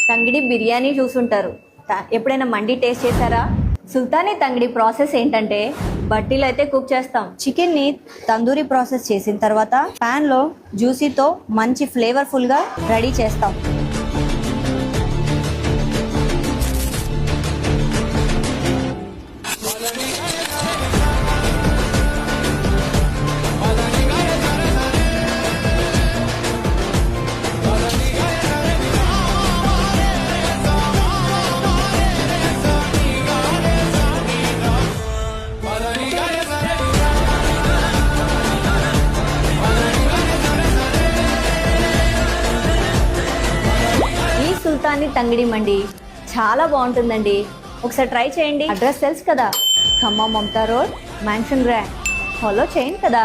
తంగిడి బిర్యానీ చూసుంటారు. ఎప్పుడైనా మండి టేస్ట్ చేశారా? సుల్తానీ తంగిడి ప్రాసెస్ ఏంటంటే బట్టీలో అయితే కుక్ చేస్తాం. చికెన్ని తందూరి ప్రాసెస్ చేసిన తర్వాత పాన్ లో జ్యూసీతో మంచి ఫ్లేవర్ఫుల్ గా రెడీ చేస్తాం. సుల్తానీ తంగిడి మండి చాలా బాగుంటుందండి. ఒకసారి ట్రై చేయండి. అడ్రస్ తెలుసు కదా, Khammam Mamata road, mansion grand. Follow చేయండి కదా.